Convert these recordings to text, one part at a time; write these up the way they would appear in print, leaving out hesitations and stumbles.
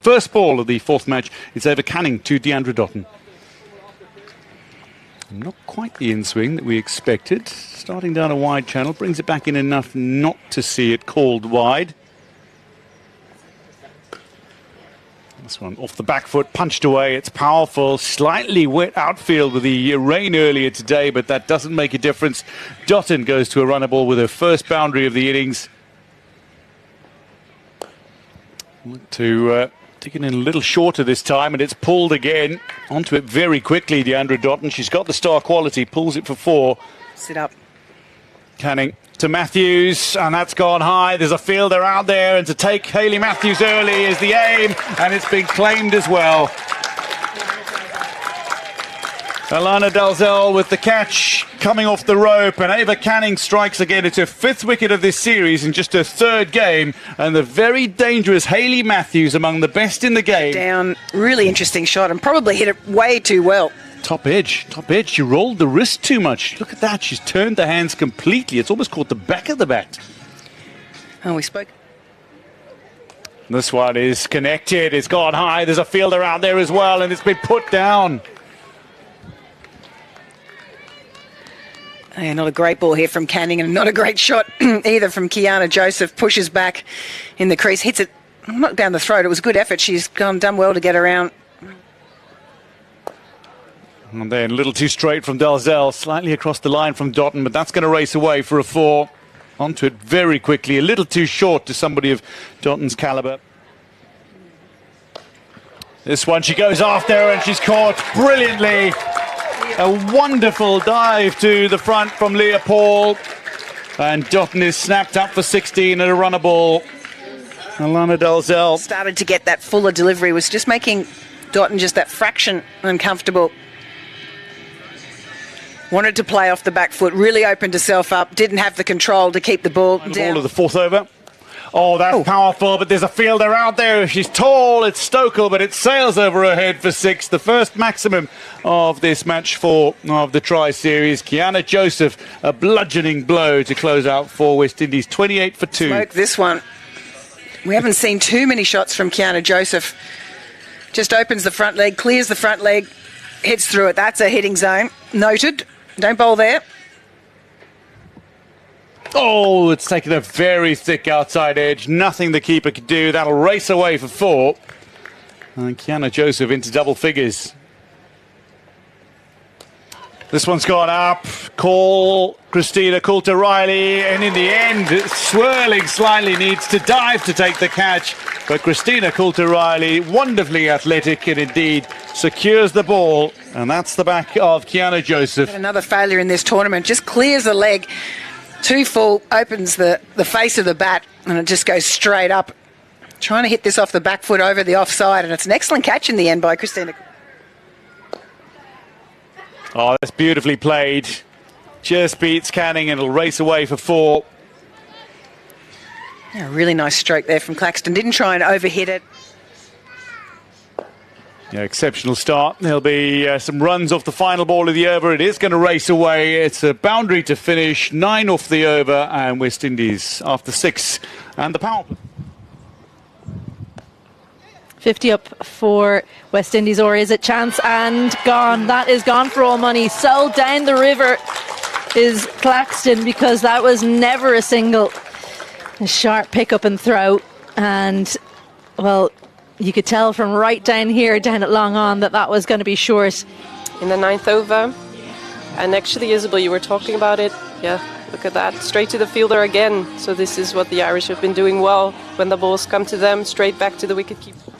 first ball of the fourth match. It's over Canning to Deandra Dottin. Not quite the in-swing that we expected. Starting down a wide channel, brings it back in enough not to see it called wide. This one off the back foot, punched away. It's powerful. Slightly wet outfield with the rain earlier today, but that doesn't make a difference. Dottin goes to a runner ball with her first boundary of the innings. To taking in a little shorter this time, and it's pulled again. Onto it very quickly, Deandra Dottin. She's got the star quality, pulls it for 4. Sit up. Canning to Matthews, and that's gone high. There's a fielder out there, and to take Hayley Matthews early is the aim, and it's been claimed as well. Alana Dalzell with the catch coming off the rope, and Ava Canning strikes again. It's her 5th wicket of this series in just her 3rd game, and the very dangerous Hayley Matthews, among the best in the game. Down, really interesting shot, and probably hit it way too well. Top edge. She rolled the wrist too much. Look at that, she's turned the hands completely. It's almost caught the back of the bat. Oh, we spoke. This one is connected, it's gone high. There's a fielder out there as well, and it's been put down. Yeah, not a great ball here from Canning, and not a great shot either from Kiana Joseph. Pushes back in the crease, hits it not down the throat. It was a good effort. She's done well to get around. And then a little too straight from Dalzell, slightly across the line from Dottin, but that's going to race away for a 4. Onto it very quickly, a little too short to somebody of Dottin's calibre. This one she goes after, and she's caught brilliantly. A wonderful dive to the front from Leah Paul, and Dottin is snapped up for 16 at a runner ball. Alana Dalzell started to get that fuller delivery, was just making Dottin just that fraction uncomfortable. Wanted to play off the back foot, really opened herself up, didn't have the control to keep the ball down. Ball of the 4th over. Oh, that's powerful, but there's a fielder out there. She's tall, it's Stokel, but it sails over her head for 6. The first maximum of this match 4 of the Tri-Series. Kiana Joseph, a bludgeoning blow to close out for West Indies, 28 for 2. Smoke this one. We haven't seen too many shots from Kiana Joseph. Just opens the front leg, clears the front leg, hits through it. That's a hitting zone. Noted. Don't bowl there. Oh, it's taken a very thick outside edge. Nothing the keeper could do. That'll race away for 4. And Kiana Joseph into double figures. This one's gone up. Call Christina Coulter-Riley, and in the end, swirling slightly, needs to dive to take the catch. But Christina Coulter-Riley, wonderfully athletic, and indeed secures the ball. And that's the back of Kiana Joseph. Another failure in this tournament. Just clears the leg. Too full, opens the face of the bat, and it just goes straight up. Trying to hit this off the back foot over the offside, and it's an excellent catch in the end by Christina. Oh, that's beautifully played. Just beats Canning, and it'll race away for 4. Yeah, really nice stroke there from Claxton. Didn't try and overhit it. Yeah, exceptional start. There'll be some runs off the final ball of the over. It is going to race away. It's a boundary to finish. 9 off the over, and West Indies after 6. And the power play. 50 up for West Indies, or is it chance? And gone. That is gone for all money. So down the river is Claxton, because that was never a single. A sharp pick up and throw, and well, you could tell from right down here, down at long on, that was going to be short. In the 9th over. And actually, Isabel, you were talking about it. Yeah, look at that. Straight to the fielder again. So this is what the Irish have been doing well. When the balls come to them, straight back to the wicketkeeper.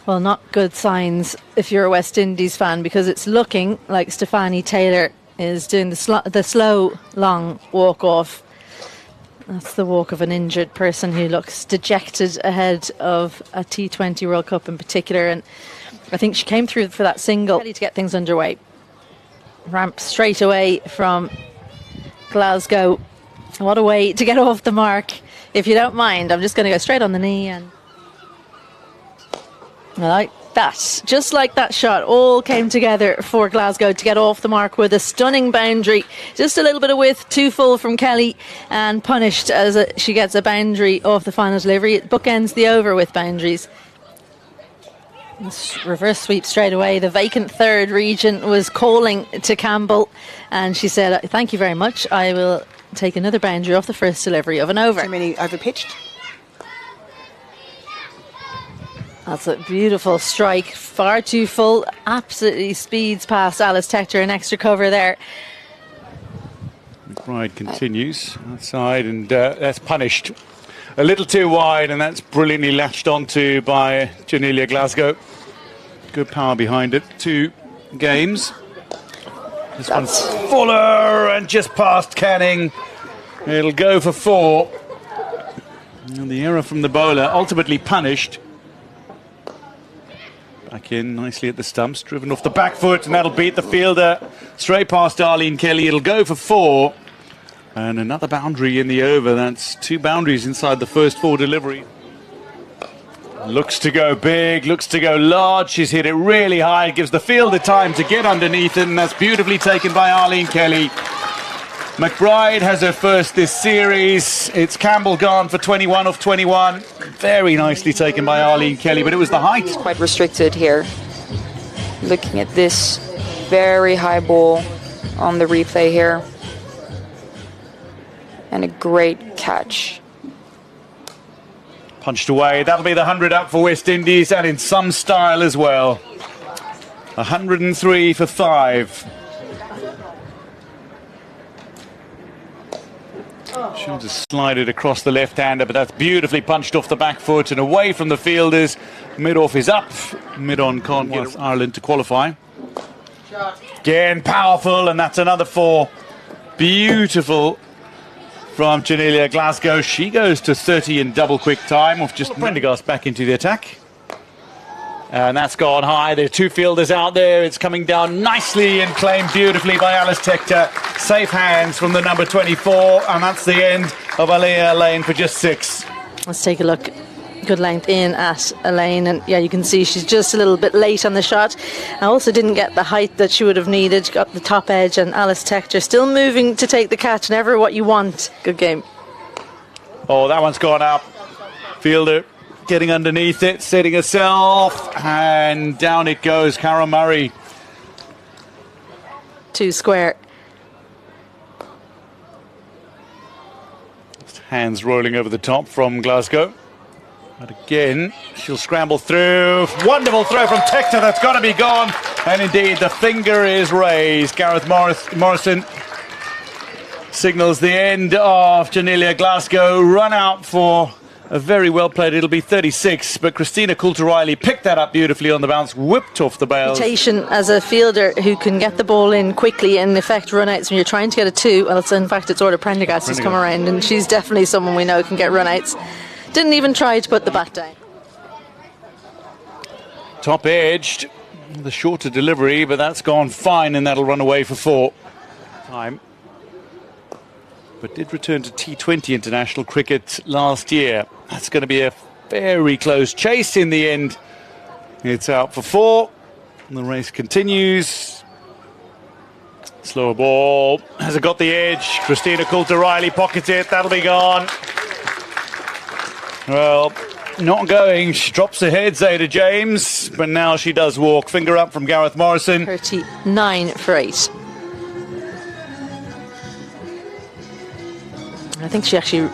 Well, not good signs if you're a West Indies fan, because it's looking like Stefanie Taylor is doing the slow, long walk off. That's the walk of an injured person who looks dejected ahead of a T20 World Cup in particular. And I think she came through for that single to get things underway. Ramp straight away from Glasgow. What a way to get off the mark. If you don't mind, I'm just going to go straight on the knee. And I like that. Just like that shot, all came together for Glasgow to get off the mark with a stunning boundary. Just a little bit of width, too full from Kelly, and punished as she gets a boundary off the final delivery. It bookends the over with boundaries. This reverse sweep straight away. The vacant third region was calling to Campbell, and she said, "Thank you very much. I will take another boundary off the first delivery of an over." Too many overpitched. That's a beautiful strike. Far too full. Absolutely speeds past Alice Tector. An extra cover there. McBride continues outside, and that's punished. A little too wide, and that's brilliantly latched onto by Janelia Glasgow. Good power behind it. 2 games. This one's fuller and just past Canning. It'll go for 4. And the error from the bowler ultimately punished. Back in nicely at the stumps, driven off the back foot, and that'll beat the fielder straight past Arlene Kelly. It'll go for 4. And another boundary in the over. That's 2 boundaries inside the first 4 delivery. Looks to go big, looks to go large. She's hit it really high. Gives the fielder time to get underneath it, and that's beautifully taken by Arlene Kelly. McBride has her first this series. It's Campbell gone for 21 off 21. Very nicely taken by Arlene Kelly, but it was the height. Quite restricted here. Looking at this very high ball on the replay here. And a great catch. Punched away. That'll be the 100 up for West Indies, and in some style as well. 103 for 5. She'll just slide it across the left-hander, but that's beautifully punched off the back foot and away from the fielders. Mid-off is up. Mid-on can't get Ireland to qualify. Again, powerful, and that's another 4. Beautiful from Janelia Glasgow. She goes to 30 in double quick time off just Prendergast back into the attack. And that's gone high. There are 2 fielders out there. It's coming down nicely and claimed beautifully by Alice Tector. Safe hands from the number 24. And that's the end of Alea Lane for just 6. Let's take a look. Good length in at Elaine, and yeah, you can see she's just a little bit late on the shot. I also didn't get the height that she would have needed. Got the top edge, and Alice Tector still moving to take the catch. Never what you want. Good game. Oh, that one's gone up. Fielder getting underneath it, setting herself, and down it goes. Cara Murray. 2 square. Hands rolling over the top from Glasgow. But again, she'll scramble through. Wonderful throw from Tector. That's got to be gone. And indeed, the finger is raised. Gareth Morrison signals the end of Janelia Glasgow. Run out for a very well played. It'll be 36. But Christina Coulter-Riley picked that up beautifully on the bounce, whipped off the bails. Reputation as a fielder who can get the ball in quickly and in effect run outs when you're trying to get a 2. Well, in fact, it's Orla Prendergast who's come around, and she's definitely someone we know can get run outs. Didn't even try to put the bat down. Top edged, the shorter delivery, but that's gone fine, and that'll run away for 4. Time. But did return to T20 international cricket last year. That's going to be a very close chase in the end. It's out for 4. And the race continues. Slower ball. Has it got the edge? Christina Coulter-Riley pockets it. That'll be gone. Well, not going. She drops her head, Zayda James, but now she does walk. Finger up from Gareth Morrison. 39 for 8. I think she actually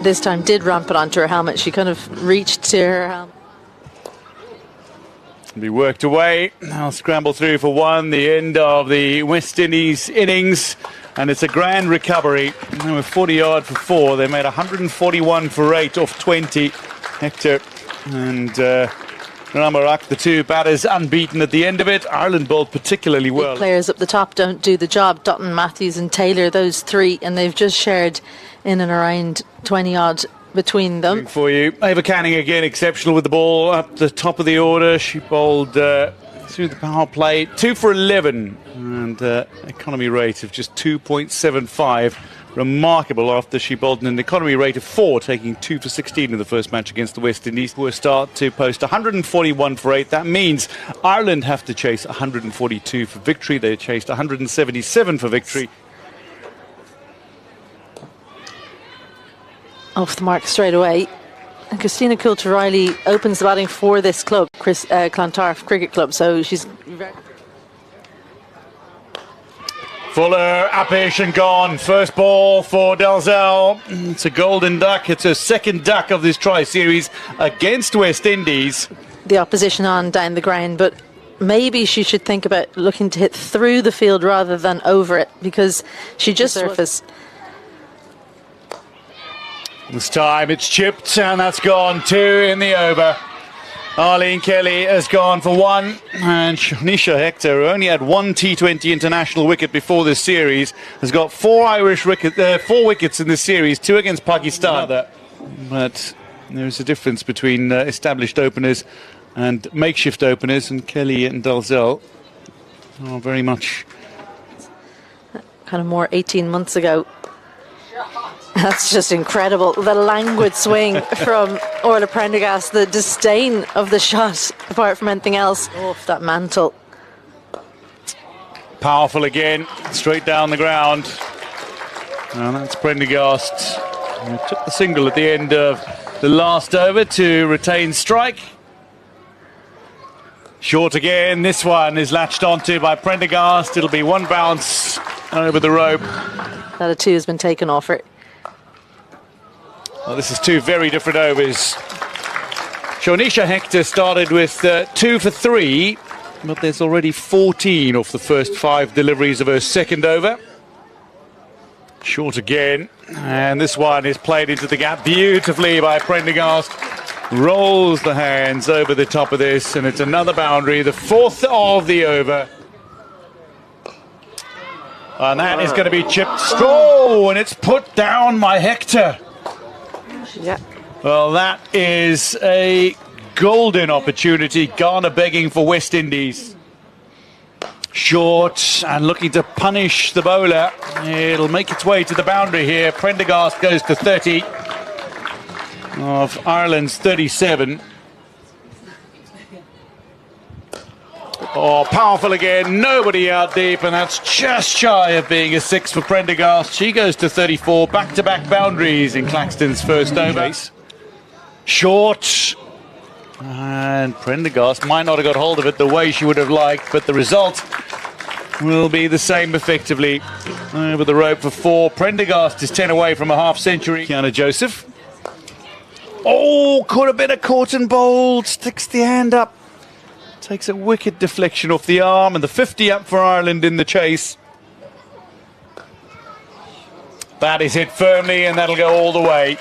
this time did ramp it onto her helmet. She kind of reached to her helmet. Be worked away. Now scramble through for 1. The end of the West Indies innings. And it's a grand recovery. They were 40 yard for 4. They made 141 for 8 off 20. Hector and Ramarak, the 2 batters, unbeaten at the end of it. Ireland bowled particularly well. Big players up the top don't do the job. Dutton, Matthews and Taylor, those 3, and they've just shared in and around 20 odd between them. For you, Ava Canning again exceptional with the ball up the top of the order. She bowled through the power play 2 for 11 and economy rate of just 2.75. Remarkable after she bowled an economy rate of 4, taking 2 for 16 in the first match against the West Indies. Worst start to post 141 for 8. That means Ireland have to chase 142 for victory. They chased 177 for victory. Off the mark straight away. And Christina Coulter-Riley opens the batting for this club, Clontarf Cricket Club, so she's very... Fuller, Appish and gone. First ball for Dalzell. It's a golden duck. It's her second duck of this tri-series against West Indies. The opposition on down the ground, but maybe she should think about looking to hit through the field rather than over it, because she just surfaced. This time it's chipped, and that's gone 2 in the over. Arlene Kelly has gone for 1, and Shanisha Hector, who only had 1 T20 international wicket before this series, has got 4 wickets in this series, 2 against Pakistan. But there's a difference between established openers and makeshift openers, and Kelly and Dalzell are very much kind of more 18 months ago. That's just incredible. The languid swing from Orla Prendergast, the disdain of the shot, apart from anything else, off that mantle. Powerful again, straight down the ground. And that's Prendergast, who took the single at the end of the last over to retain strike. Short again, this one is latched onto by Prendergast. It'll be 1 bounce over the rope. That a 2 has been taken off her. Well, this is 2 very different overs. Shanisha Hector started with 2 for 3, but there's already 14 off the first 5 deliveries of her second over. Short again, and this one is played into the gap beautifully by Prendergast. Rolls the hands over the top of this, and it's another boundary, the 4th of the over. And that is going to be chipped straw, and it's put down by Hector. Yeah. Well, that is a golden opportunity. Ghana begging for West Indies. Short and looking to punish the bowler. It'll make its way to the boundary here. Prendergast goes to 30 of Ireland's 37. Oh, powerful again. Nobody out deep, and that's just shy of being a 6 for Prendergast. She goes to 34. Back-to-back boundaries in Claxton's first over. Short. And Prendergast might not have got hold of it the way she would have liked, but the result will be the same effectively. Over the rope for 4. Prendergast is 10 away from a half-century. Kiana Joseph. Oh, could have been a caught and bowled. Sticks the hand up. Takes a wicked deflection off the arm, and the 50 up for Ireland in the chase. That is hit firmly, and that'll go all the way.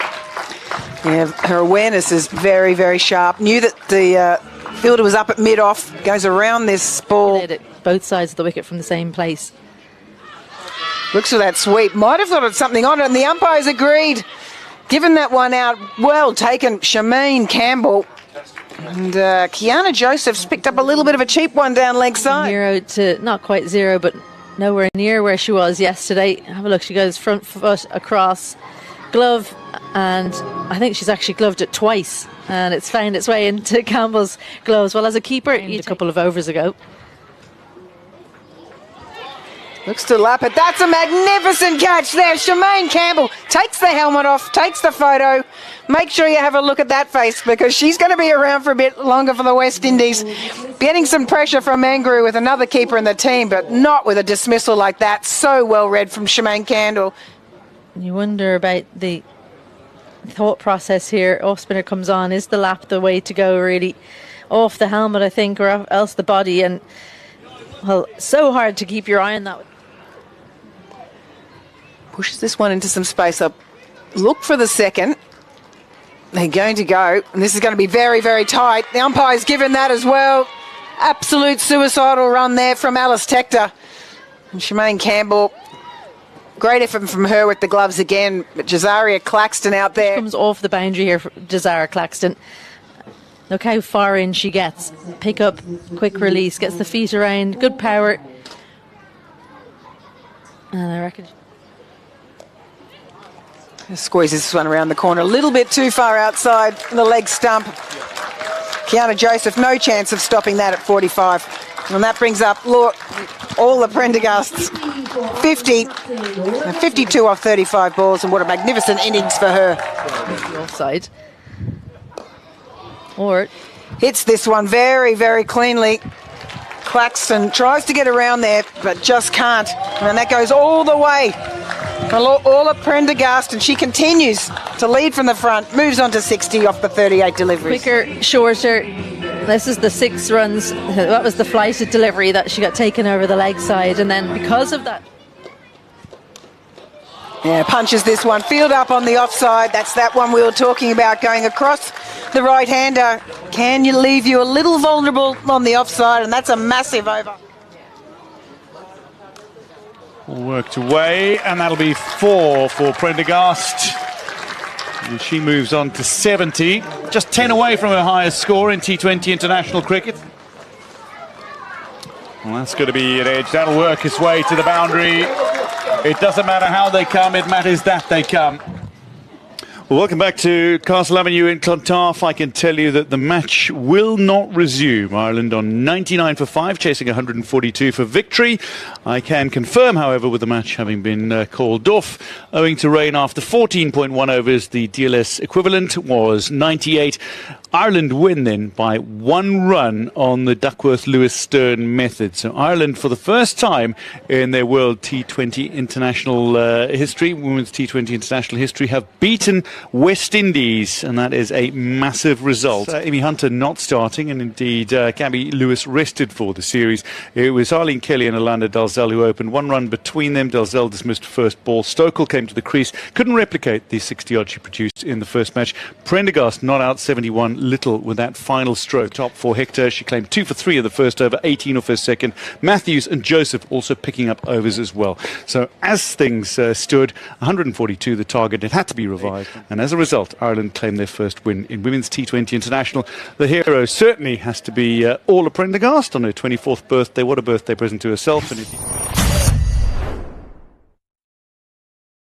Yeah, her awareness is very, very sharp. Knew that the fielder was up at mid-off, goes around this ball. Both sides of the wicket from the same place. Looks for that sweep. Might have thought of something on it, and the umpires agreed. Given that one out, well taken, Shameen Campbell. And Kiana Joseph's picked up a little bit of a cheap one down leg side. 0 to not quite 0, but nowhere near where she was yesterday. Have a look, she goes front foot across, glove, and I think she's actually gloved it twice, and it's found its way into Campbell's gloves. Well, as a keeper, a couple of overs ago. Looks to lap it. That's a magnificent catch there. Shameen Campbell takes the helmet off, takes the photo. Make sure you have a look at that face, because she's going to be around for a bit longer for the West Indies. Getting some pressure from Mangru with another keeper in the team, but not with a dismissal like that. So well read from Shameen Campbell. You wonder about the thought process here. Off spinner comes on. Is the lap the way to go, really? Off the helmet, I think, or else the body. And, well, so hard to keep your eye on that. Pushes this one into some space up. Look for the second. They're going to go, and this is going to be very, very tight. The umpire's given that as well. Absolute suicidal run there from Alice Tector. And Shameen Campbell, great effort from her with the gloves again. But Jazaria Claxton out there. Comes off the boundary here for Jazaria Claxton. Look how far in she gets. Pick up, quick release, gets the feet around, good power. And I reckon... Squeezes this one around the corner a little bit too far outside the leg stump. Kiana Joseph, no chance of stopping that at 45. And that brings up all the Prendergasts 52 off 35 balls, and what a magnificent innings for her. Offside. Or Hits this one very, very cleanly. Claxton tries to get around there, but just can't. And that goes all the way. All at Prendergast, and she continues to lead from the front. Moves on to 60 off the 38 deliveries. quicker, shorter. This is the 6 runs. That was the flighted delivery that she got taken over the leg side. And then because of that... Yeah, punches this one. Field up on the offside. That's that one we were talking about, going across the right-hander. Can you leave you a little vulnerable on the offside? And that's a massive over. All worked away, and that'll be 4 for Prendergast. And she moves on to 70. Just 10 away from her highest score in T20 international cricket. Well, that's going to be an edge. That'll work its way to the boundary. It doesn't matter how they come, it matters that they come. Well, welcome back to Castle Avenue in Clontarf. I can tell you that the match will not resume. Ireland on 99 for 5, chasing 142 for victory. I can confirm, however, with the match having been called off, owing to rain after 14.1 overs, the DLS equivalent was 98. Ireland win then by 1 run on the Duckworth-Lewis-Stern method. So Ireland, for the first time in their World T20 international history, Women's T20 international history, have beaten West Indies, and that is a massive result. Amy Hunter not starting, and indeed Gabby Lewis rested for the series. It was Arlene Kelly and Alana Dalzell who opened. 1 run between them. Dalzell dismissed first ball. Stokel came to the crease, couldn't replicate the 60-odd she produced in the first match. Prendergast not out 71 little with that final stroke. Top for Hector. She claimed 2 for 3 of the first over, 18 off her second. Matthews and Joseph also picking up overs as well. So as things stood, 142 the target. It had to be revived. And as a result, Ireland claimed their first win in Women's T20 International. The hero certainly has to be Orla Prendergast on her 24th birthday. What a birthday present to herself. And